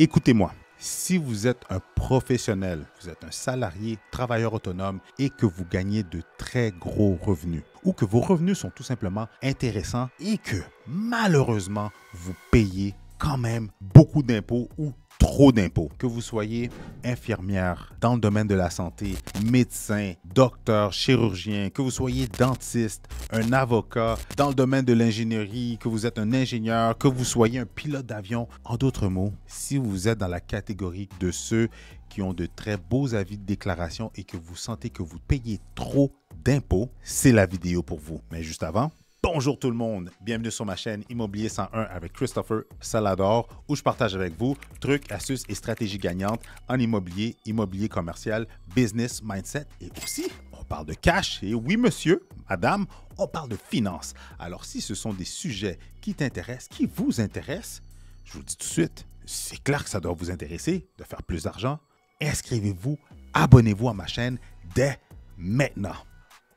Écoutez-moi. Si vous êtes un professionnel, vous êtes un salarié, travailleur autonome et que vous gagnez de très gros revenus ou que vos revenus sont tout simplement intéressants et que malheureusement vous payez quand même beaucoup d'impôts ou trop d'impôts, que vous soyez infirmière dans le domaine de la santé, médecin, docteur, chirurgien, que vous soyez dentiste, un avocat dans le domaine de l'ingénierie, que vous êtes un ingénieur, que vous soyez un pilote d'avion. En d'autres mots, si vous êtes dans la catégorie de ceux qui ont de très beaux avis de déclaration et que vous sentez que vous payez trop d'impôts, c'est la vidéo pour vous. Mais juste avant, bonjour tout le monde, bienvenue sur ma chaîne Immobilier 101 avec Christopher Salador où je partage avec vous trucs, astuces et stratégies gagnantes en immobilier, immobilier commercial, business, mindset et aussi on parle de cash et oui monsieur, madame, on parle de finances. Alors si ce sont des sujets qui t'intéressent, qui vous intéressent, je vous le dis tout de suite, c'est clair que ça doit vous intéresser de faire plus d'argent. Inscrivez-vous, abonnez-vous à ma chaîne dès maintenant.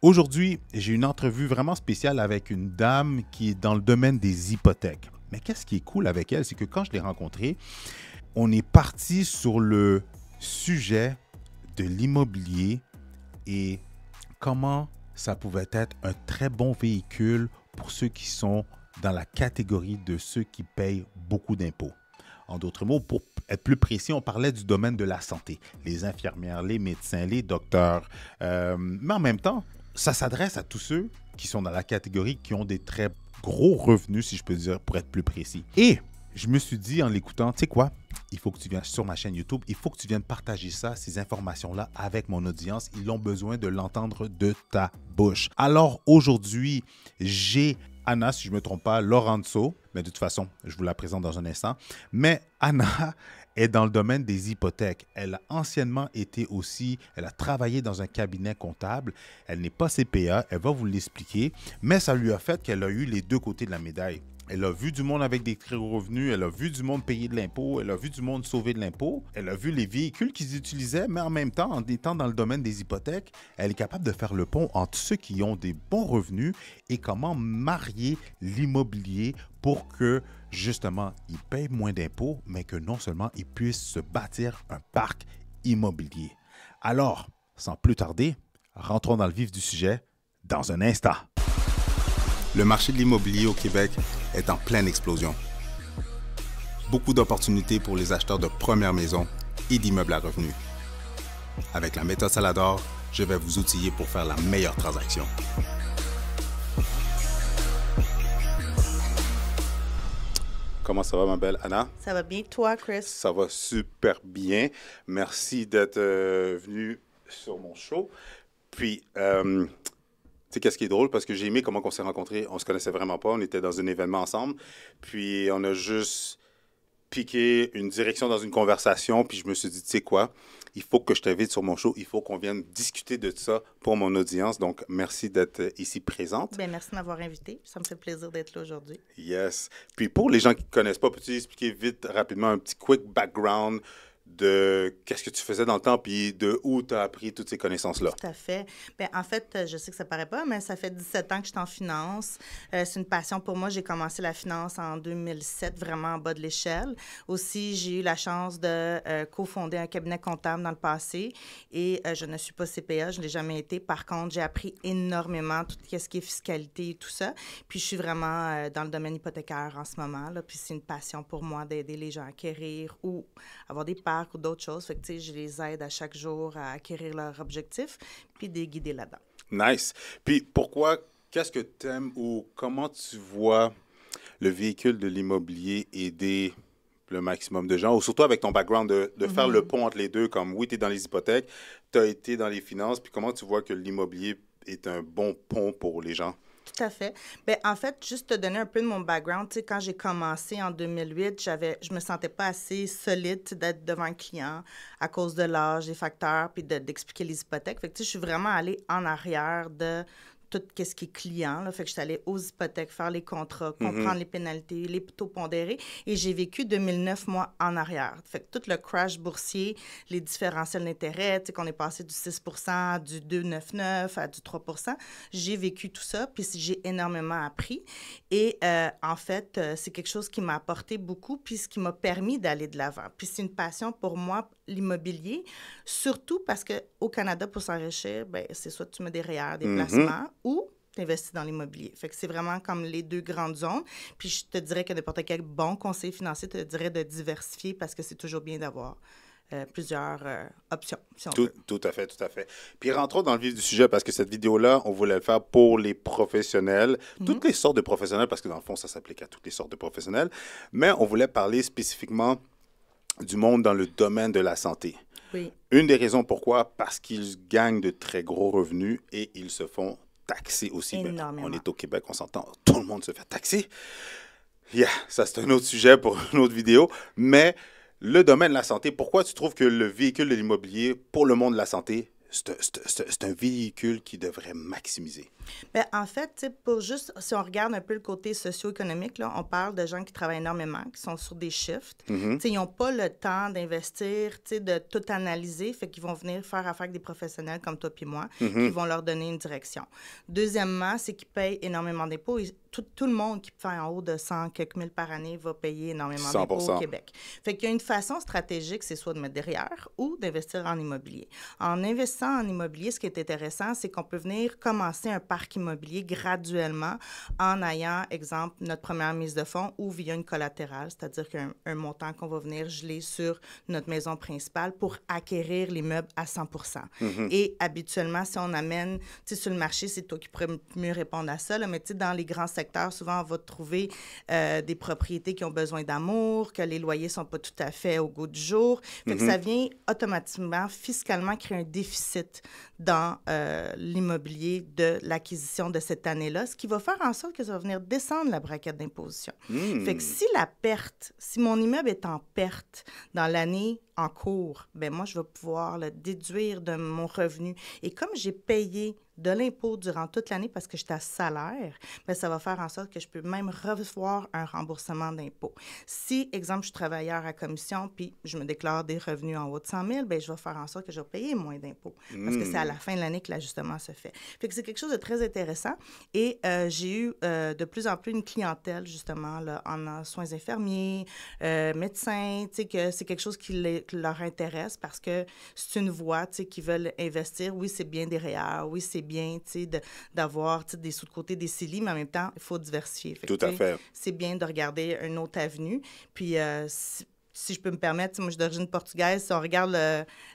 Aujourd'hui, j'ai une entrevue vraiment spéciale avec une dame qui est dans le domaine des hypothèques. Mais qu'est-ce qui est cool avec elle, c'est que quand je l'ai rencontrée, on est parti sur le sujet de l'immobilier et comment ça pouvait être un très bon véhicule pour ceux qui sont dans la catégorie de ceux qui payent beaucoup d'impôts. En d'autres mots, pour être plus précis, on parlait du domaine de la santé, les infirmières, les médecins, les docteurs, mais en même temps, ça s'adresse à tous ceux qui sont dans la catégorie qui ont des très gros revenus, si je peux dire, pour être plus précis. Et je me suis dit en l'écoutant, tu sais quoi, il faut que tu viennes sur ma chaîne YouTube, il faut que tu viennes partager ça, ces informations-là avec mon audience. Ils ont besoin de l'entendre de ta bouche. Alors aujourd'hui, j'ai Anna, si je ne me trompe pas, Lorenzo, mais de toute façon, je vous la présente dans un instant. Mais Anna est dans le domaine des hypothèques. Elle a anciennement été aussi, elle a travaillé dans un cabinet comptable. Elle n'est pas CPA, elle va vous l'expliquer, mais ça lui a fait qu'elle a eu les deux côtés de la médaille. Elle a vu du monde avec des très gros revenus, elle a vu du monde payer de l'impôt, elle a vu du monde sauver de l'impôt, elle a vu les véhicules qu'ils utilisaient, mais en même temps, en étant dans le domaine des hypothèques, elle est capable de faire le pont entre ceux qui ont des bons revenus et comment marier l'immobilier pour que, justement, ils payent moins d'impôts, mais que non seulement ils puissent se bâtir un parc immobilier. Alors, sans plus tarder, rentrons dans le vif du sujet dans un instant. Le marché de l'immobilier au Québec est en pleine explosion. Beaucoup d'opportunités pour les acheteurs de première maison et d'immeubles à revenus. Avec la méthode Salador, je vais vous outiller pour faire la meilleure transaction. Comment ça va, ma belle Anna? Ça va bien, toi, Chris? Ça va super bien. Merci d'être venu sur mon show. Puis, tu sais, qu'est-ce qui est drôle? Parce que j'ai aimé comment on s'est rencontrés. On se connaissait vraiment pas. On était dans un événement ensemble. Puis, on a juste piqué une direction dans une conversation. Puis, je me suis dit, tu sais quoi? Il faut que je t'invite sur mon show. Il faut qu'on vienne discuter de ça pour mon audience. Donc, merci d'être ici présente. Bien, merci de m'avoir invité. Ça me fait plaisir d'être là aujourd'hui. Yes. Puis, pour les gens qui ne connaissent pas, peux-tu expliquer vite, rapidement, un petit quick background de qu'est-ce que tu faisais dans le temps, puis de où tu as appris toutes ces connaissances-là? Tout à fait. Bien, en fait, je sais que ça paraît pas, mais ça fait 17 ans que je suis en finance. C'est une passion pour moi. J'ai commencé la finance en 2007, vraiment en bas de l'échelle. Aussi, j'ai eu la chance de cofonder un cabinet comptable dans le passé et je ne suis pas CPA, je ne l'ai jamais été. Par contre, j'ai appris énormément tout ce qui est fiscalité et tout ça. Puis, je suis vraiment dans le domaine hypothécaire en ce moment, là. Puis, c'est une passion pour moi d'aider les gens à acquérir ou avoir des parts ou d'autres choses. Fait que, tu sais, je les aide à chaque jour à acquérir leurs objectifs puis de les guider là-dedans. Nice. Puis pourquoi, qu'est-ce que tu aimes ou comment tu vois le véhicule de l'immobilier aider le maximum de gens, ou surtout avec ton background de faire le pont entre les deux, comme oui, tu es dans les hypothèques, tu as été dans les finances, puis comment tu vois que l'immobilier est un bon pont pour les gens? Tout à fait. Bien, en fait, juste te donner un peu de mon background, tu sais, quand j'ai commencé en 2008, je me sentais pas assez solide d'être devant un client à cause de l'âge, des facteurs, puis d'expliquer les hypothèques. Fait que, tu sais, je suis vraiment allée en arrière de tout ce qui est client. Là. Fait que je suis allée aux hypothèques, faire les contrats, comprendre les pénalités, les taux pondérés. Et j'ai vécu 2009, moi, en arrière. Fait que tout le crash boursier, les différentiels d'intérêt, tu sais, qu'on est passé du 6 du 2,99 à du 3 j'ai vécu tout ça, puis j'ai énormément appris. Et en fait, c'est quelque chose qui m'a apporté beaucoup, puis ce qui m'a permis d'aller de l'avant. Puis c'est une passion pour moi, l'immobilier, surtout parce qu'au Canada, pour s'enrichir, ben, c'est soit tu mets des REER, des placements, ou tu investis dans l'immobilier. Fait que c'est vraiment comme les deux grandes zones. Puis je te dirais que n'importe quel bon conseiller financier te dirait de diversifier parce que c'est toujours bien d'avoir plusieurs options, si on veut. Tout à fait, tout à fait. Puis rentrons dans le vif du sujet parce que cette vidéo-là, on voulait le faire pour les professionnels, toutes les sortes de professionnels, parce que dans le fond, ça s'applique à toutes les sortes de professionnels, mais on voulait parler spécifiquement du monde dans le domaine de la santé. Oui. Une des raisons pourquoi, parce qu'ils gagnent de très gros revenus et ils se font taxer aussi. Énormément. On est au Québec, on s'entend, tout le monde se fait taxer. Ça c'est un autre sujet pour une autre vidéo, mais le domaine de la santé, pourquoi tu trouves que le véhicule de l'immobilier pour le monde de la santé, c'est un véhicule qui devrait maximiser? Bien, en fait, pour juste, si on regarde un peu le côté socio-économique, là, on parle de gens qui travaillent énormément, qui sont sur des shifts. Ils n'ont pas le temps d'investir, de tout analyser, fait qu'ils vont venir faire affaire avec des professionnels comme toi et moi, qui vont leur donner une direction. Deuxièmement, c'est qu'ils payent énormément d'impôts. Tout le monde qui fait en haut de 100 quelques mille par année va payer énormément d'impôts au Québec. Fait qu'il y a une façon stratégique, c'est soit de mettre derrière ou d'investir en immobilier. En investissant en immobilier, ce qui est intéressant, c'est qu'on peut venir commencer un parc immobilier graduellement en ayant, exemple, notre première mise de fonds ou via une collatérale, c'est-à-dire qu'un montant qu'on va venir geler sur notre maison principale pour acquérir les meubles à 100 Et habituellement, si on amène, sur le marché, c'est toi qui pourrais mieux répondre à ça, là, mais dans les grands secteurs, souvent, on va trouver des propriétés qui ont besoin d'amour, que les loyers ne sont pas tout à fait au goût du jour. Fait que ça vient automatiquement, fiscalement, créer un déficit dans l'immobilier de l'acquisition de cette année-là, ce qui va faire en sorte que ça va venir descendre la braquette d'imposition. Fait que si mon immeuble est en perte dans l'année en cours, ben moi, je vais pouvoir le déduire de mon revenu. Et comme j'ai payé de l'impôt durant toute l'année parce que j'étais à salaire, bien, ça va faire en sorte que je peux même recevoir un remboursement d'impôt. Si, exemple, je suis travailleur à commission puis je me déclare des revenus en haut de 100 000, bien, je vais faire en sorte que je vais payer moins d'impôts parce que c'est à la fin de l'année que l'ajustement se fait. Fait que c'est quelque chose de très intéressant et j'ai eu de plus en plus une clientèle, justement, là, en soins infirmiers, médecins, tu sais, que c'est quelque chose qui leur intéresse parce que c'est une voie, tu sais, qu'ils veulent investir. Oui, c'est bien des REER, oui, c'est bien, tu sais, d'avoir des sous de côté, des CELI, mais en même temps, il faut diversifier. Tout à fait. C'est bien de regarder une autre avenue. Puis, si je peux me permettre, moi, je suis d'origine portugaise. Si on regarde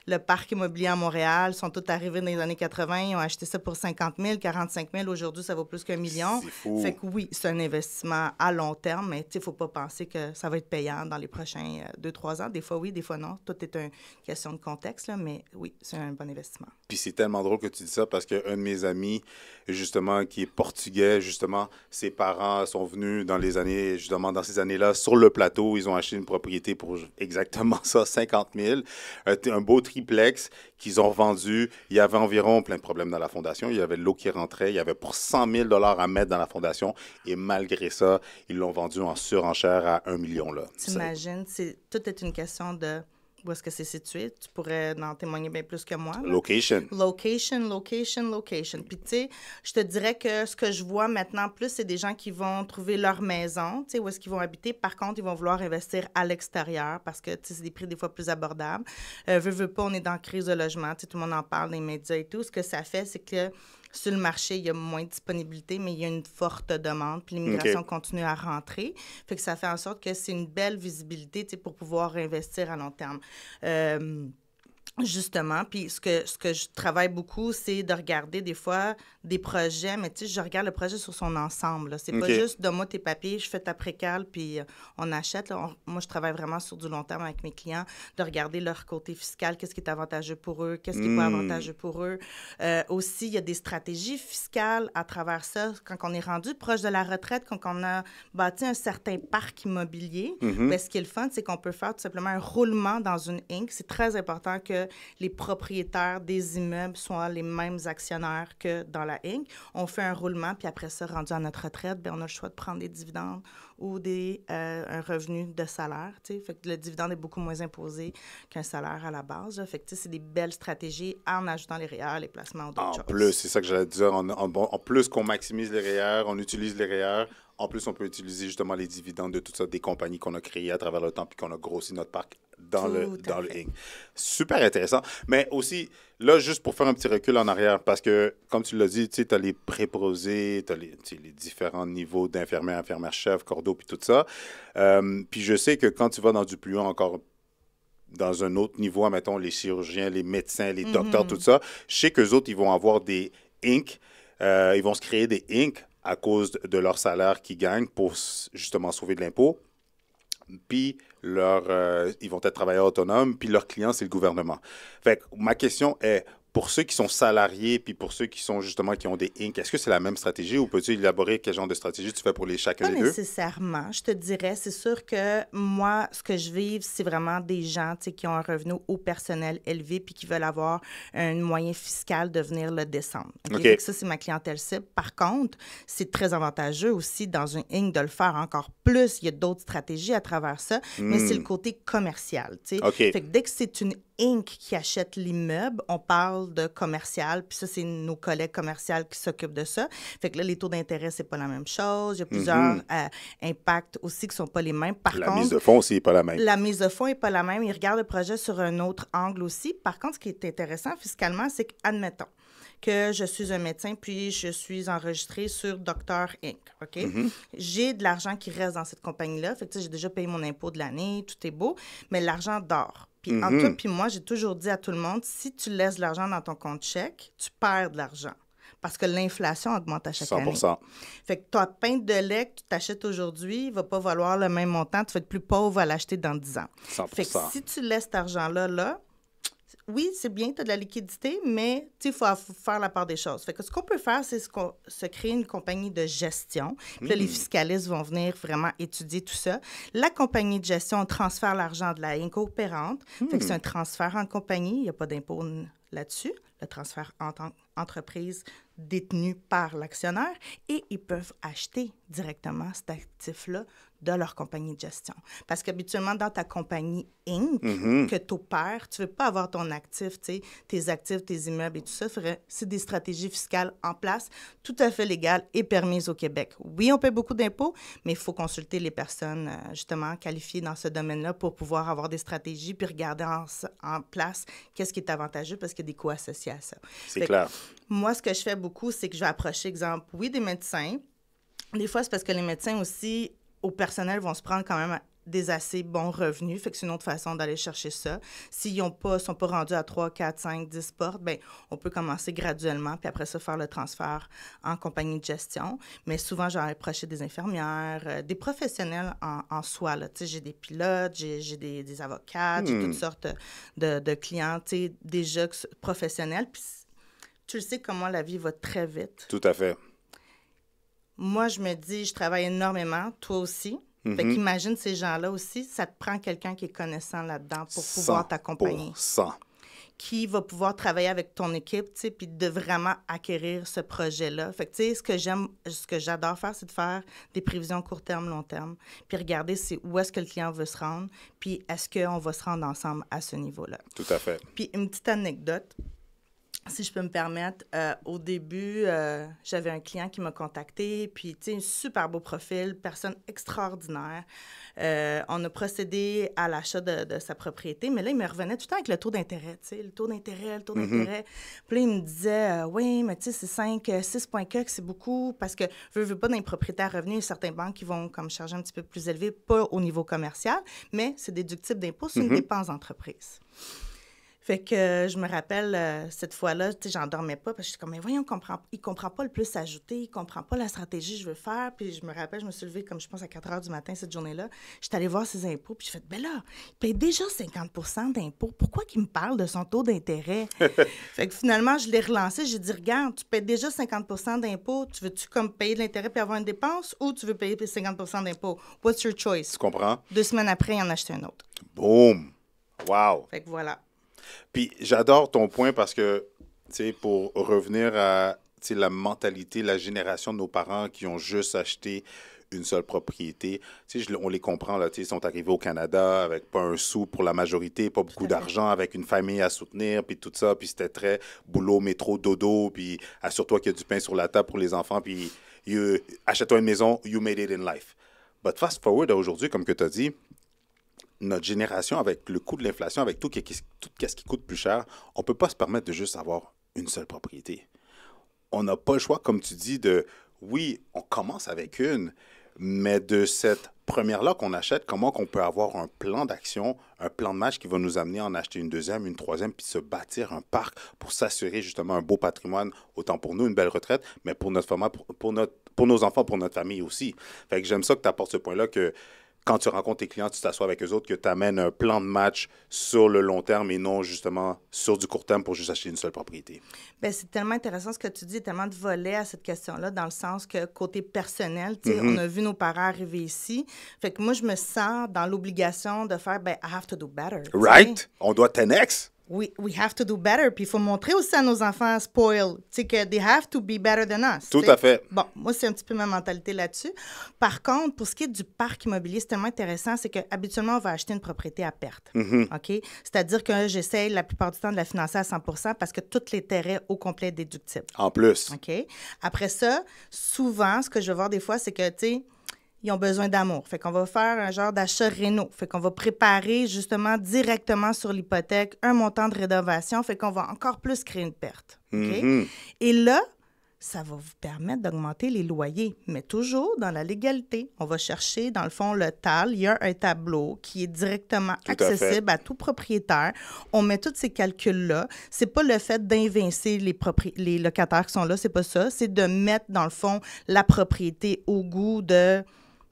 le parc immobilier à Montréal, ils sont tous arrivés dans les années 80, ils ont acheté ça pour 50 000, 45 000. Aujourd'hui, ça vaut plus qu'1 million. C'est fou. Fait que oui, c'est un investissement à long terme, mais il ne faut pas penser que ça va être payant dans les prochains 2-3 ans. Des fois, oui, des fois, non. Tout est une question de contexte, là, mais oui, c'est un bon investissement. Puis c'est tellement drôle que tu dis ça parce qu'un de mes amis, justement, qui est portugais, justement, ses parents sont venus dans ces années-là, sur le plateau, ils ont acheté une propriété pour exactement ça, 50 000, un beau triplex qu'ils ont vendu. Il y avait environ plein de problèmes dans la fondation. Il y avait de l'eau qui rentrait. Il y avait pour 100 000 $ à mettre dans la fondation. Et malgré ça, ils l'ont vendu en surenchère à 1 million. T'imagines, tout est une question de où est-ce que c'est situé. Tu pourrais en témoigner bien plus que moi. Là. Location. Puis, tu sais, je te dirais que ce que je vois maintenant plus, c'est des gens qui vont trouver leur maison, tu sais, où est-ce qu'ils vont habiter. Par contre, ils vont vouloir investir à l'extérieur parce que, tu sais, c'est des prix des fois plus abordables. Veux pas, on est dans la crise de logement. Tu sais, tout le monde en parle dans les médias et tout. Ce que ça fait, c'est que sur le marché, il y a moins de disponibilité, mais il y a une forte demande, puis l'immigration continue à rentrer. Fait que ça fait en sorte que c'est une belle visibilité, tu sais, pour pouvoir investir à long terme. Justement, puis ce que je travaille beaucoup, c'est de regarder des fois des projets, mais tu sais, je regarde le projet sur son ensemble. Là. C'est pas juste donne-moi tes papiers, je fais ta précale, puis on achète. Là. Moi, je travaille vraiment sur du long terme avec mes clients, de regarder leur côté fiscal, qu'est-ce qui est avantageux pour eux, qu'est-ce qui n'est pas avantageux pour eux. Aussi, il y a des stratégies fiscales à travers ça. Quand on est rendu proche de la retraite, quand on a bâti un certain parc immobilier, bien, ce qui est le fun, c'est qu'on peut faire tout simplement un roulement dans une Inc. C'est très important que que les propriétaires des immeubles soient les mêmes actionnaires que dans la Inc. On fait un roulement, puis après ça, rendu à notre retraite, bien, on a le choix de prendre des dividendes ou un revenu de salaire. T'sais. Fait que le dividende est beaucoup moins imposé qu'un salaire à la base. Là. Fait que c'est des belles stratégies en ajoutant les REER, les placements ou d'autres choses. En plus, c'est ça que j'allais dire. En plus qu'on maximise les REER, on utilise les REER. En plus, on peut utiliser justement les dividendes de toutes sortes des compagnies qu'on a créées à travers le temps puis qu'on a grossi notre parc dans le Inc. Super intéressant. Mais aussi, là, juste pour faire un petit recul en arrière, parce que, comme tu l'as dit, tu as les préposés, tu as les différents niveaux d'infirmières, infirmières-chefs, cordeaux, puis tout ça. Puis je sais que quand tu vas dans du plus haut, encore dans un autre niveau, admettons, les chirurgiens, les médecins, les docteurs, tout ça, je sais qu'eux autres, ils vont avoir des Inc. Ils vont se créer des Inc. à cause de leur salaire qu'ils gagnent pour justement sauver de l'impôt. Puis, ils vont être travailleurs autonomes, puis leurs clients, c'est le gouvernement. Fait que ma question est, pour ceux qui sont salariés, puis pour ceux qui sont justement, qui ont des Inc., est-ce que c'est la même stratégie ou peux-tu élaborer quel genre de stratégie tu fais pour chacun des deux? Pas nécessairement, je te dirais. C'est sûr que moi, ce que je vis, c'est vraiment des gens qui ont un revenu au personnel élevé puis qui veulent avoir un moyen fiscal de venir le descendre. Okay? Fait que ça, c'est ma clientèle cible. Par contre, c'est très avantageux aussi dans une Inc. de le faire encore plus. Il y a d'autres stratégies à travers ça, mais c'est le côté commercial. Fait que dès que c'est une Inc. qui achète l'immeuble, on parle de commercial, puis ça, c'est nos collègues commerciaux qui s'occupent de ça. Fait que là, les taux d'intérêt, c'est pas la même chose. Il y a plusieurs impacts aussi qui sont pas les mêmes. Par contre, la mise de fonds aussi n'est pas la même. La mise de fonds n'est pas la même. Ils regardent le projet sur un autre angle aussi. Par contre, ce qui est intéressant fiscalement, c'est qu'admettons que je suis un médecin, puis je suis enregistré sur Docteur Inc., OK? J'ai de l'argent qui reste dans cette compagnie-là. Fait que j'ai déjà payé mon impôt de l'année, tout est beau, mais l'argent dort. Puis entre toi puis moi, j'ai toujours dit à tout le monde, si tu laisses de l'argent dans ton compte chèque, tu perds de l'argent. Parce que l'inflation augmente à chaque 100%. année. Fait que ta pinte de lait que tu t'achètes aujourd'hui ne va pas valoir le même montant. Tu vas être plus pauvre à l'acheter dans 10 ans. 100%. Fait que si tu laisses cet argent-là, oui, c'est bien, tu as de la liquidité, mais il faut faire la part des choses. Fait que ce qu'on peut faire, c'est se créer une compagnie de gestion. Puis là, les fiscalistes vont venir vraiment étudier tout ça. La compagnie de gestion, on transfère l'argent de la Inc. opérante. Fait que c'est un transfert en compagnie. Il n'y a pas d'impôt là-dessus. Le transfert en tant qu'entreprise détenue par l'actionnaire. Et ils peuvent acheter directement cet actif-là de leur compagnie de gestion. Parce qu'habituellement, dans ta compagnie Inc. que tu opères, tu ne veux pas avoir ton actif, tes actifs, tes immeubles et tout ça. C'est des stratégies fiscales en place, tout à fait légales et permises au Québec. Oui, on paie beaucoup d'impôts, mais il faut consulter les personnes, justement, qualifiées dans ce domaine-là pour pouvoir avoir des stratégies puis regarder en place qu'est-ce qui est avantageux parce qu'il y a des coûts associés à ça. C'est clair. Moi, ce que je fais beaucoup, c'est que je vais approcher, exemple, oui, des médecins. Des fois, c'est parce que les médecins aussi, au personnel, vont se prendre quand même des assez bons revenus. Fait que c'est une autre façon d'aller chercher ça. S'ils ne sont pas rendus à 3, 4, 5, 10 portes, bien, on peut commencer graduellement, puis après ça, faire le transfert en compagnie de gestion. Mais souvent, j'ai approché des infirmières, des professionnels en soi. Là. J'ai des pilotes, j'ai des avocats, j'ai toutes sortes de clients, déjà professionnels. Puis tu le sais comment la vie va très vite. Tout à fait. Moi, je me dis, je travaille énormément, toi aussi. Fait qu'imagine ces gens-là aussi, ça te prend quelqu'un qui est connaissant là-dedans pour pouvoir t'accompagner. 100%. Qui va pouvoir travailler avec ton équipe, tu sais, puis de vraiment acquérir ce projet-là. Fait que, tu sais, ce que j'adore faire, c'est de faire des prévisions court terme, long terme, puis regarder où est-ce que le client veut se rendre, puis est-ce qu'on va se rendre ensemble à ce niveau-là. Tout à fait. Puis une petite anecdote. Si je peux me permettre, au début, j'avais un client qui m'a contacté, puis, tu sais, un super beau profil, personne extraordinaire. On a procédé à l'achat de sa propriété, mais là, il me revenait tout le temps avec le taux d'intérêt, tu sais, le taux d'intérêt. Puis là, il me disait, oui, mais tu sais, c'est 6,4, c'est beaucoup, parce que je veux pas dans les propriétaires revenus, il y a certaines banques qui vont comme charger un petit peu plus élevé, pas au niveau commercial, mais c'est déductible d'impôt sur une dépense d'entreprise. Fait que je me rappelle, cette fois-là, tu sais, j'en dormais pas parce que j'étais comme, mais voyons, il comprend pas le plus ajouté, il comprend pas la stratégie que je veux faire. Puis je me rappelle, je me suis levée, comme je pense, à 4 heures du matin cette journée-là. J'étais allée voir ses impôts, puis j'ai fait, ben là, il paye déjà 50 % d'impôts. Pourquoi qu'il me parle de son taux d'intérêt? Fait que finalement, je l'ai relancé, j'ai dit, regarde, tu payes déjà 50 % d'impôts, tu veux-tu comme payer de l'intérêt puis avoir une dépense ou tu veux payer 50 % d'impôts? What's your choice? Tu comprends? 2 semaines après, il en a acheté un autre. Boom! Wow! Fait que voilà. Puis j'adore ton point parce que, tu sais, pour revenir à la mentalité, la génération de nos parents qui ont juste acheté une seule propriété. Tu sais, on les comprend, là, tu sais, ils sont arrivés au Canada avec pas un sou pour la majorité, pas beaucoup d'argent, avec une famille à soutenir, puis tout ça, puis c'était très boulot, métro, dodo, puis assure-toi qu'il y a du pain sur la table pour les enfants, puis achète-toi une maison, you made it in life. But fast forward à aujourd'hui, comme que tu as dit, notre génération, avec le coût de l'inflation, avec tout ce qui coûte plus cher, on ne peut pas se permettre de juste avoir une seule propriété. On n'a pas le choix, comme tu dis, oui, on commence avec une, mais de cette première-là qu'on achète, comment qu'on peut avoir un plan d'action, un plan de match qui va nous amener à en acheter une deuxième, une troisième, puis se bâtir un parc pour s'assurer justement un beau patrimoine, autant pour nous, une belle retraite, mais pour notre famille, pour nos enfants, pour notre famille aussi. Fait que j'aime ça que tu apportes ce point-là, que quand tu rencontres tes clients, tu t'assois avec eux autres, que tu amènes un plan de match sur le long terme et non justement sur du court terme pour juste acheter une seule propriété. Bien, c'est tellement intéressant ce que tu dis, il y a tellement de volets à cette question-là, dans le sens que côté personnel, tu sais, on a vu nos parents arriver ici. Fait que moi, je me sens dans l'obligation de faire, I have to do better. Right? On doit 10x. We have to do better. Puis il faut montrer aussi à nos enfants spoil, tu sais, que they have to be better than us. Tout à fait. Bon, moi, c'est un petit peu ma mentalité là-dessus. Par contre, pour ce qui est du parc immobilier, c'est tellement intéressant, c'est qu'habituellement, on va acheter une propriété à perte. OK? C'est-à-dire que j'essaie la plupart du temps de la financer à 100% parce que tout l'intérêt au complet est déductible. En plus. OK? Après ça, souvent, ce que je vais voir des fois, c'est que, tu sais, ils ont besoin d'amour. Fait qu'on va faire un genre d'achat réno. Fait qu'on va préparer justement directement sur l'hypothèque un montant de rénovation. Fait qu'on va encore plus créer une perte. OK? Et là, ça va vous permettre d'augmenter les loyers, mais toujours dans la légalité. On va chercher, dans le fond, le TAL. Il y a un tableau qui est directement accessible à tout propriétaire. On met tous ces calculs-là. C'est pas le fait d'invincer les locataires qui sont là, c'est pas ça. C'est de mettre, dans le fond, la propriété au goût de...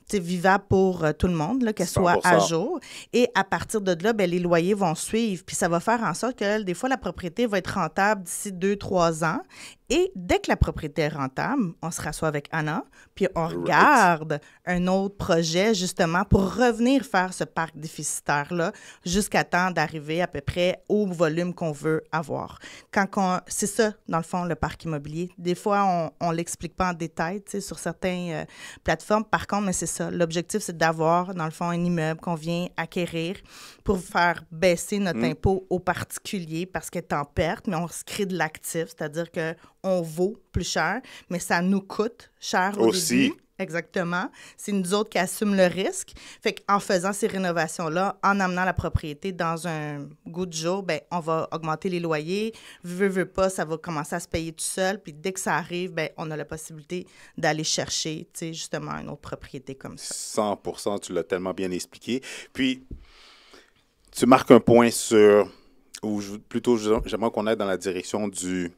c'est vivable pour tout le monde, là, qu'elle soit à jour. Et à partir de là, les loyers vont suivre. Puis ça va faire en sorte que des fois, la propriété va être rentable d'ici 2-3 ans. Et dès que la propriété est rentable, on se rassoit avec Anna, puis on regarde un autre projet, justement, pour revenir faire ce parc déficitaire-là jusqu'à temps d'arriver à peu près au volume qu'on veut avoir. C'est ça, dans le fond, le parc immobilier. Des fois, on ne l'explique pas en détail, tu sais, sur certaines plateformes. Par contre, mais c'est ça. L'objectif, c'est d'avoir, dans le fond, un immeuble qu'on vient acquérir pour faire baisser notre impôt aux particuliers parce qu'elle est en perte, mais on se crée de l'actif, c'est-à-dire qu'on vaut plus cher, mais ça nous coûte cher au début. Exactement. C'est nous autres qui assumons le risque. Fait qu'en faisant ces rénovations-là, en amenant la propriété dans un goût du jour, on va augmenter les loyers. Veux pas, ça va commencer à se payer tout seul. Puis dès que ça arrive, on a la possibilité d'aller chercher, tu sais, justement, une autre propriété comme ça. 100%, tu l'as tellement bien expliqué. Puis, tu marques un point sur, ou plutôt, j'aimerais qu'on aille dans la direction du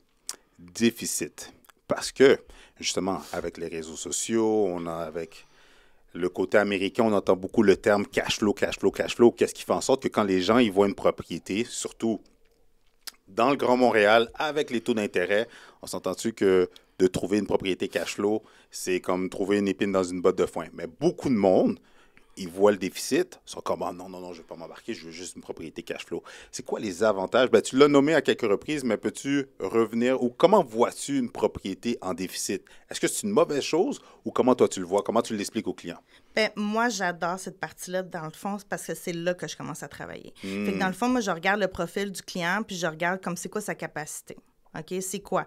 déficit. Parce que, justement, avec les réseaux sociaux, avec le côté américain, on entend beaucoup le terme cash flow, cash flow, cash flow. Qu'est-ce qui fait en sorte que quand les gens ils voient une propriété, surtout dans le Grand Montréal, avec les taux d'intérêt, on s'entend-tu que de trouver une propriété cash flow, c'est comme trouver une épine dans une botte de foin. Mais beaucoup de monde, ils voient le déficit, ils sont comme « Ah non, je ne vais pas m'embarquer, je veux juste une propriété cash flow ». C'est quoi les avantages? Tu l'as nommé à quelques reprises, mais peux-tu revenir ou comment vois-tu une propriété en déficit? Est-ce que c'est une mauvaise chose ou comment toi tu le vois? Comment tu l'expliques aux clients? Moi, j'adore cette partie-là, dans le fond, parce que c'est là que je commence à travailler. Fait que dans le fond, moi, je regarde le profil du client, puis je regarde comme c'est quoi sa capacité. OK? C'est quoi?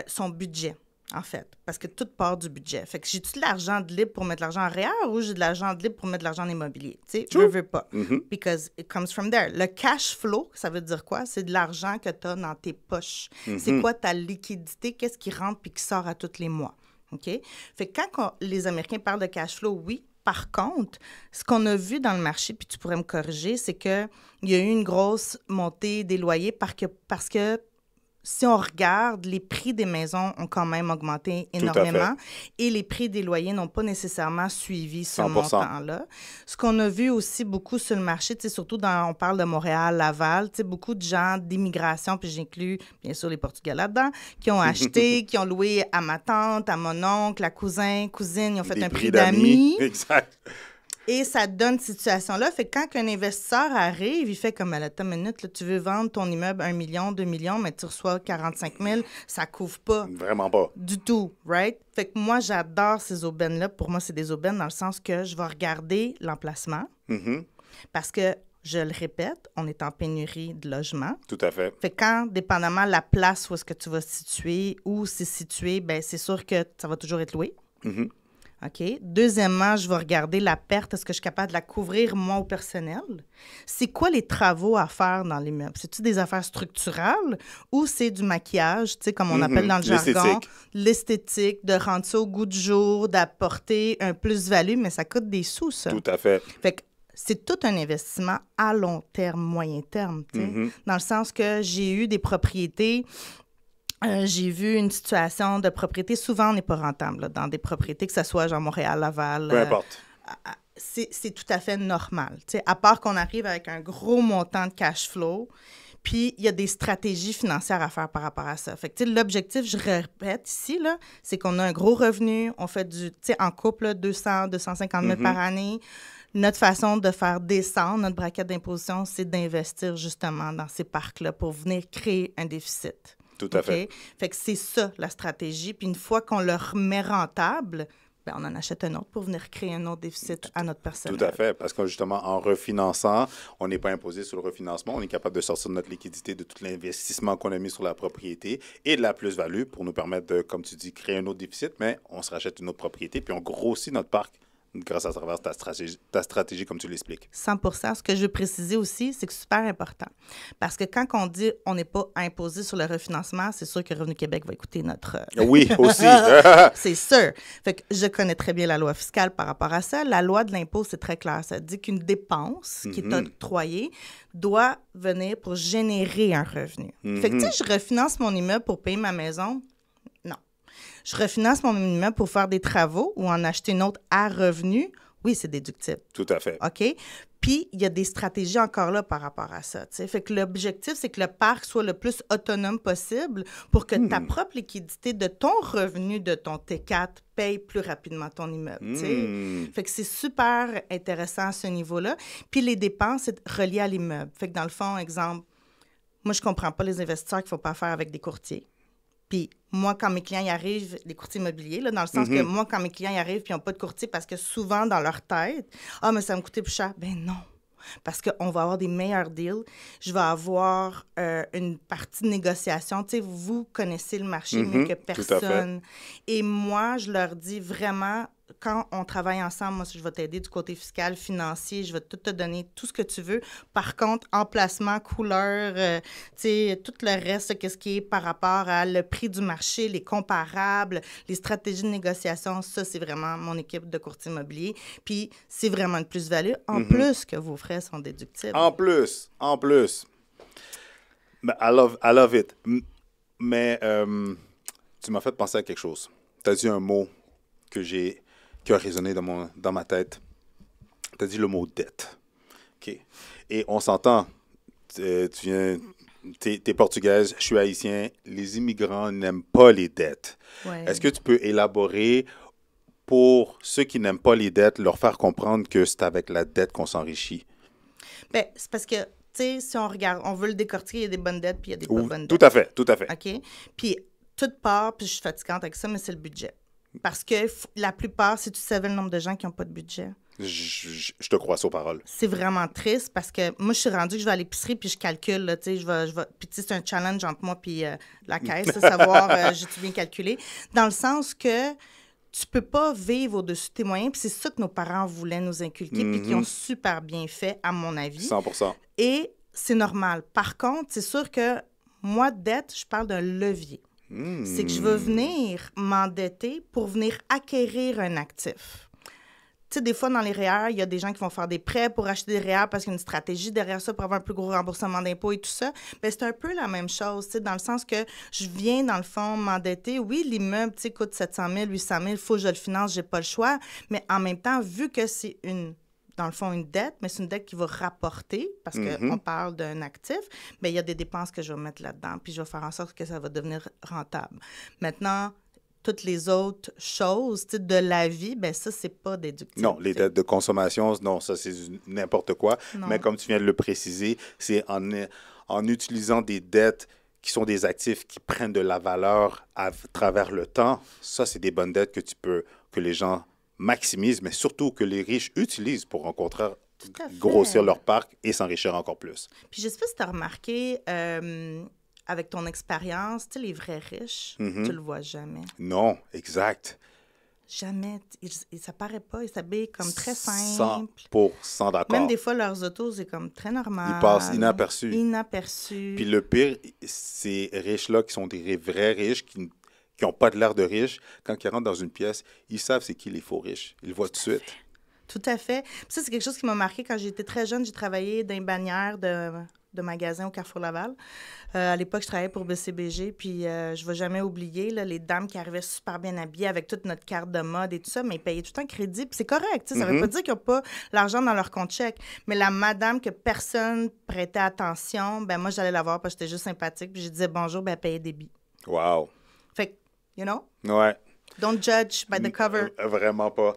Son budget. En fait, parce que tout part du budget. Fait que j'ai-tu de l'argent de libre pour mettre de l'argent en REER ou j'ai de l'argent de libre pour mettre de l'argent en immobilier? Tu sais, je veux pas. Because it comes from there. Le cash flow, ça veut dire quoi? C'est de l'argent que tu as dans tes poches. C'est quoi ta liquidité? Qu'est-ce qui rentre puis qui sort à tous les mois? OK? Fait que quand les Américains parlent de cash flow, oui. Par contre, ce qu'on a vu dans le marché, puis tu pourrais me corriger, c'est qu'il y a eu une grosse montée des loyers parce que si on regarde, les prix des maisons ont quand même augmenté énormément et les prix des loyers n'ont pas nécessairement suivi ce 100%. montant-là. Ce qu'on a vu aussi beaucoup sur le marché, surtout on parle de Montréal, Laval, beaucoup de gens d'immigration, puis j'inclus bien sûr les Portugais là-dedans, qui ont acheté, qui ont loué à ma tante, à mon oncle, à cousine, ils ont fait des un prix d'amis. Exact. Et ça donne cette situation-là. Fait que quand un investisseur arrive, il fait comme, attends une minute, là, tu veux vendre ton immeuble 1 million, 2 millions, mais tu reçois 45 000, ça couvre pas. Vraiment pas. Du tout, right? Fait que moi, j'adore ces aubaines-là. Pour moi, c'est des aubaines dans le sens que je vais regarder l'emplacement. Parce que, je le répète, on est en pénurie de logements. Tout à fait. Fait que quand, dépendamment de la place où est-ce que tu vas situer, où c'est situé, bien, c'est sûr que ça va toujours être loué. OK. Deuxièmement, je vais regarder la perte. Est-ce que je suis capable de la couvrir, moi, au personnel? C'est quoi les travaux à faire dans l'immeuble? C'est-tu des affaires structurales ou c'est du maquillage, tu sais, comme on appelle dans le jargon? L'esthétique, de rendre ça au goût du jour, d'apporter un plus-value, mais ça coûte des sous, ça. Tout à fait. Fait que c'est tout un investissement à long terme, moyen terme, tu sais, dans le sens que j'ai eu des propriétés. J'ai vu une situation de propriété, souvent on n'est pas rentable, là, dans des propriétés, que ce soit genre Montréal, Laval. Peu importe. C'est tout à fait normal. Tu sais, à part qu'on arrive avec un gros montant de cash flow, puis il y a des stratégies financières à faire par rapport à ça. Fait que, tu sais, l'objectif, je répète ici, là, c'est qu'on a un gros revenu, on fait du, tu sais, en couple, là, 200, 250 000 par année. Notre façon de faire descendre notre braquette d'imposition, c'est d'investir justement dans ces parcs-là pour venir créer un déficit. Tout à fait. Fait que c'est ça, la stratégie. Puis une fois qu'on le remet rentable, bien, on en achète un autre pour venir créer un autre déficit à notre personnel. Tout à fait, parce que justement, en refinançant, on n'est pas imposé sur le refinancement. On est capable de sortir de notre liquidité de tout l'investissement qu'on a mis sur la propriété et de la plus-value pour nous permettre de, comme tu dis, créer un autre déficit, mais on se rachète une autre propriété puis on grossit notre parc grâce à travers ta stratégie comme tu l'expliques. 100%. Ce que je veux préciser aussi, c'est que c'est super important. Parce que quand on dit on n'est pas imposé sur le refinancement, c'est sûr que Revenu Québec va écouter notre... Oui, aussi. C'est sûr. Fait que je connais très bien la loi fiscale par rapport à ça. La loi de l'impôt, c'est très clair. Ça dit qu'une dépense qui est octroyée doit venir pour générer un revenu. Fait que, tu sais, je refinance mon immeuble pour payer ma maison. Je refinance mon immeuble pour faire des travaux ou en acheter une autre à revenu. Oui, c'est déductible. Tout à fait. OK? Puis, il y a des stratégies encore là par rapport à ça. T'sais. Fait que l'objectif, c'est que le parc soit le plus autonome possible pour que ta propre liquidité de ton revenu de ton T4 paye plus rapidement ton immeuble. Fait que c'est super intéressant à ce niveau-là. Puis, les dépenses, c'est relié à l'immeuble. Fait que dans le fond, exemple, moi, je comprends pas les investisseurs qu'il ne faut pas faire avec des courtiers. Puis moi, quand mes clients y arrivent, les courtiers immobiliers, là, dans le sens que moi, quand mes clients y arrivent puis ils n'ont pas de courtier parce que souvent, dans leur tête, « Ah, mais ça va me coûter plus cher. » Ben non, parce qu'on va avoir des meilleurs deals. Je vais avoir une partie de négociation. Tu sais, vous connaissez le marché mieux que personne. Et moi, je leur dis vraiment... Quand on travaille ensemble, moi, je vais t'aider du côté fiscal, financier, je vais tout te donner, tout ce que tu veux. Par contre, emplacement, couleur, tu sais, tout le reste, qu'est-ce qui est par rapport à le prix du marché, les comparables, les stratégies de négociation, ça, c'est vraiment mon équipe de courtier immobilier. Puis, c'est vraiment une plus-value, en plus que vos frais sont déductibles. En plus. I love it. Mais tu m'as fait penser à quelque chose. Tu as dit un mot qui a résonné dans ma tête. Tu as dit le mot dette. OK. Et on s'entend. T'es portugaise, je suis haïtien. Les immigrants n'aiment pas les dettes. Ouais. Est-ce que tu peux élaborer pour ceux qui n'aiment pas les dettes, leur faire comprendre que c'est avec la dette qu'on s'enrichit? Bien, c'est parce que, tu sais, si on regarde, on veut le décortiquer, il y a des bonnes dettes puis il y a des pas bonnes dettes. Tout à fait. OK? Puis, toute part, puis je suis fatigante avec ça, mais c'est le budget. Parce que la plupart, si tu savais le nombre de gens qui n'ont pas de budget. Je te crois sur parole. C'est vraiment triste parce que moi, je suis rendue que je vais à l'épicerie puis je calcule, tu sais, je vais puis tu sais, c'est un challenge entre moi puis la caisse, de savoir j'ai-tu bien calculé. Dans le sens que tu peux pas vivre au-dessus de tes moyens, puis c'est ça que nos parents voulaient nous inculquer puis qui ont super bien fait, à mon avis. 100%. Et c'est normal. Par contre, c'est sûr que moi, dette, je parle d'un levier. C'est que je veux venir m'endetter pour venir acquérir un actif. Tu sais, des fois, dans les REER, il y a des gens qui vont faire des prêts pour acheter des REER parce qu'il y a une stratégie derrière ça pour avoir un plus gros remboursement d'impôts et tout ça. Bien, c'est un peu la même chose, tu sais, dans le sens que je viens, dans le fond, m'endetter. Oui, l'immeuble, tu sais, coûte 700 000, 800 000, il faut que je le finance, j'ai pas le choix. Mais en même temps, vu que c'est dans le fond, une dette, mais c'est une dette qui va rapporter, parce qu'on parle d'un actif, bien, il y a des dépenses que je vais mettre là-dedans, puis je vais faire en sorte que ça va devenir rentable. Maintenant, toutes les autres choses de la vie, ben ça, c'est pas déductible. Non, les dettes de consommation, non, ça, c'est n'importe quoi. Non. Mais comme tu viens de le préciser, c'est en utilisant des dettes qui sont des actifs qui prennent de la valeur à travers le temps. Ça, c'est des bonnes dettes que les gens maximisent, mais surtout que les riches utilisent pour rencontrer, grossir leur parc et s'enrichir encore plus. Puis je sais pas si tu as remarqué, avec ton expérience, tu sais, les vrais riches, tu le vois jamais. Non, exact. Jamais. Ça paraît pas. Ils s'habillent comme très simple. 100% d'accord. Même des fois, leurs autos, c'est comme très normal. Ils passent inaperçus. Inaperçus. Puis le pire, ces riches-là qui sont des vrais riches, qui n'ont pas de l'air de riches, quand ils rentrent dans une pièce, ils savent c'est qui les faux riches. Ils le voient tout de suite. Tout à fait. Puis ça, c'est quelque chose qui m'a marqué quand j'étais très jeune. J'ai travaillé dans une bannière de magasins au Carrefour Laval. À l'époque, je travaillais pour BCBG, puis je ne vais jamais oublier là, les dames qui arrivaient super bien habillées avec toute notre carte de mode et tout ça, mais ils payaient tout le temps crédit. Puis c'est correct, ça ne veut pas dire qu'ils n'ont pas l'argent dans leur compte chèque. Mais la madame que personne prêtait attention, ben moi, j'allais la voir parce que j'étais juste sympathique, puis je disais bonjour, ben elle payait des billes. Wow. Fait que, you know? Ouais. Don't judge by the cover. Vraiment pas.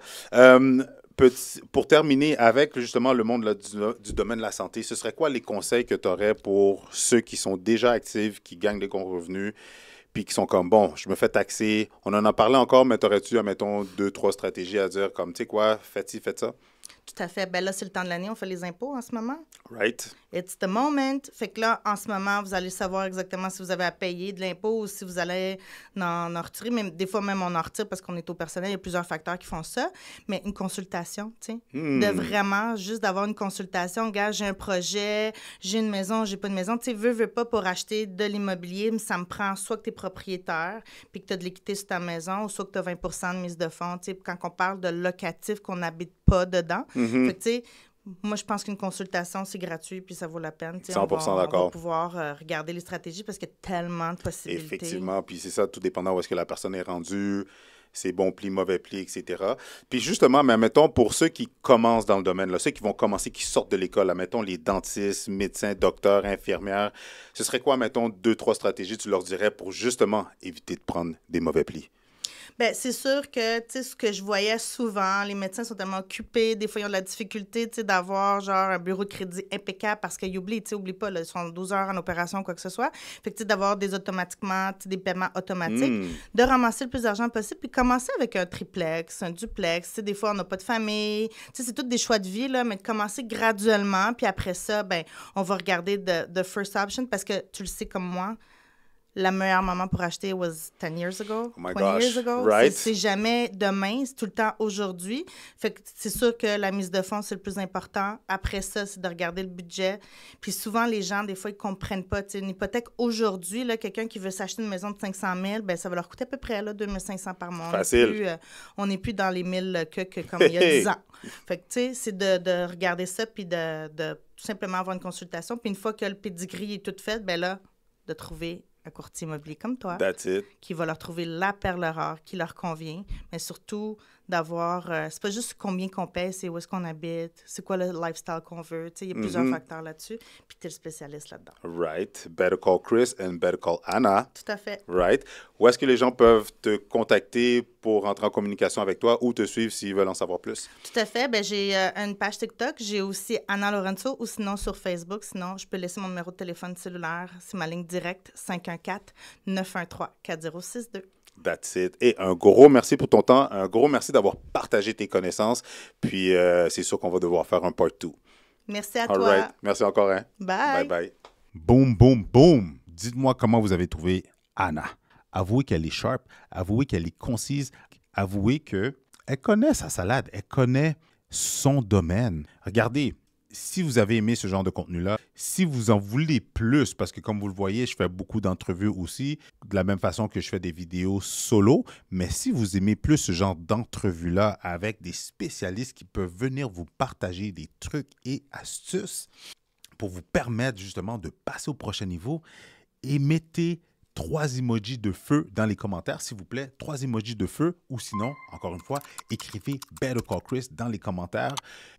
Pour terminer avec justement le monde là, du domaine de la santé, ce serait quoi les conseils que tu aurais pour ceux qui sont déjà actifs, qui gagnent des gros revenus, puis qui sont comme, bon, je me fais taxer, on en a parlé encore, mais t'aurais-tu, admettons, 2-3 stratégies à dire comme, tu sais quoi, faites ci, faites ça? Tout à fait. Ben là, c'est le temps de l'année, on fait les impôts en ce moment. Right. It's the moment. Fait que là, en ce moment, vous allez savoir exactement si vous avez à payer de l'impôt ou si vous allez en retirer. Même, des fois, même, on en retire parce qu'on est au personnel. Il y a plusieurs facteurs qui font ça. Mais une consultation, tu sais, de vraiment, juste d'avoir une consultation. Gars, j'ai un projet, j'ai une maison, j'ai pas de maison. Tu sais, veux pas pour acheter de l'immobilier, mais ça me prend soit que tu es propriétaire puis que tu as de l'équité sur ta maison ou soit que tu as 20 de mise de fonds. Tu sais, quand on parle de locatif qu'on n'habite pas dedans. Fait que, tu sais, moi, je pense qu'une consultation, c'est gratuit puis ça vaut la peine. 100% d'accord. On va pouvoir regarder les stratégies parce qu'il y a tellement de possibilités. Effectivement, puis c'est ça, tout dépendant où est-ce que la personne est rendue, ses bons plis, mauvais plis, etc. Puis justement, mais mettons, pour ceux qui commencent dans le domaine, là, ceux qui vont commencer, qui sortent de l'école, mettons les dentistes, médecins, docteurs, infirmières, ce serait quoi, mettons, 2-3 stratégies, tu leur dirais, pour justement éviter de prendre des mauvais plis? Bien, c'est sûr que, tu sais, ce que je voyais souvent, les médecins sont tellement occupés, des fois, ils ont de la difficulté, tu sais, d'avoir, genre, un bureau de crédit impeccable parce qu'ils oublient, tu sais, oublie pas, là, ils sont 12 heures en opération, quoi que ce soit. Fait que, tu sais, d'avoir des paiements automatiques, de ramasser le plus d'argent possible, puis commencer avec un triplex, un duplex, tu sais, des fois, on n'a pas de famille, tu sais, c'est tous des choix de vie, là, mais de commencer graduellement, puis après ça, ben on va regarder the first option parce que, tu le sais comme moi, la meilleure moment pour acheter was 10 years ago, oh my 20 gosh. years ago. Right. C'est jamais demain, c'est tout le temps aujourd'hui. Fait que c'est sûr que la mise de fonds, c'est le plus important. Après ça, c'est de regarder le budget. Puis souvent, les gens, des fois, ils comprennent pas. T'sais, une hypothèque aujourd'hui, là, quelqu'un qui veut s'acheter une maison de 500 000, ben, ça va leur coûter à peu près là, 2 500 par mois. Facile. On n'est plus dans les 1000 que comme il y a 10 ans. Fait que, tu sais, c'est de regarder ça puis de tout simplement avoir une consultation. Puis une fois que le pedigree est tout fait, ben là, de trouver un courtier immobilier comme toi, That's it. qui va leur trouver la perle rare qui leur convient, mais surtout d'avoir... c'est pas juste combien qu'on paye, c'est où est-ce qu'on habite, c'est quoi le lifestyle qu'on veut. Tu sais, il y a plusieurs facteurs là-dessus, puis tu es le spécialiste là-dedans. Right. Better call Chris and better call Anna. Tout à fait. Right. Où est-ce que les gens peuvent te contacter pour entrer en communication avec toi ou te suivre s'ils veulent en savoir plus? Tout à fait. Ben, j'ai une page TikTok. J'ai aussi Anna Lorenzo ou sinon sur Facebook. Sinon, je peux laisser mon numéro de téléphone cellulaire. C'est ma ligne directe, 514-913-4062. That's it. Et un gros merci pour ton temps. Un gros merci d'avoir partagé tes connaissances. Puis, c'est sûr qu'on va devoir faire un part 2. Merci à All toi. right. Merci encore. Hein? Bye. Bye bye. Boom, boom, boom. Dites-moi comment vous avez trouvé Anna. Avouez qu'elle est sharp. Avouez qu'elle est concise. Avouez qu'elle connaît sa salade. Elle connaît son domaine. Regardez, si vous avez aimé ce genre de contenu-là, si vous en voulez plus, parce que comme vous le voyez, je fais beaucoup d'entrevues aussi, de la même façon que je fais des vidéos solo, mais si vous aimez plus ce genre d'entrevues-là avec des spécialistes qui peuvent venir vous partager des trucs et astuces pour vous permettre justement de passer au prochain niveau, émettez 3 emojis de feu dans les commentaires, s'il vous plaît. 3 emojis de feu ou sinon, encore une fois, écrivez Better Call Chris dans les commentaires.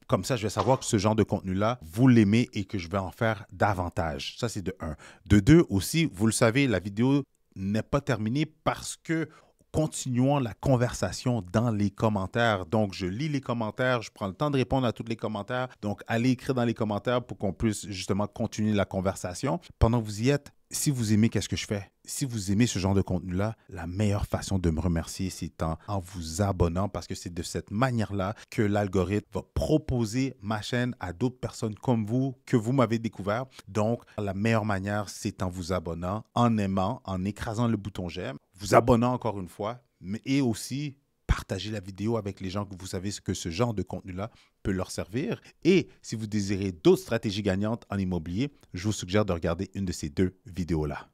Comme ça, je vais savoir que ce genre de contenu-là, vous l'aimez et que je vais en faire davantage. Ça, c'est de 1. De 2 aussi, vous le savez, la vidéo n'est pas terminée parce que continuons la conversation dans les commentaires. Donc, je lis les commentaires, je prends le temps de répondre à tous les commentaires. Donc, allez écrire dans les commentaires pour qu'on puisse justement continuer la conversation. Pendant que vous y êtes, si vous aimez qu'est-ce que je fais, si vous aimez ce genre de contenu-là, la meilleure façon de me remercier, c'est en vous abonnant parce que c'est de cette manière-là que l'algorithme va proposer ma chaîne à d'autres personnes comme vous, que vous m'avez découvert. Donc, la meilleure manière, c'est en vous abonnant, en aimant, en écrasant le bouton j'aime, vous abonnant encore une fois, et aussi partager la vidéo avec les gens que vous savez que ce genre de contenu-là peut leur servir. Et si vous désirez d'autres stratégies gagnantes en immobilier, je vous suggère de regarder une de ces 2 vidéos-là.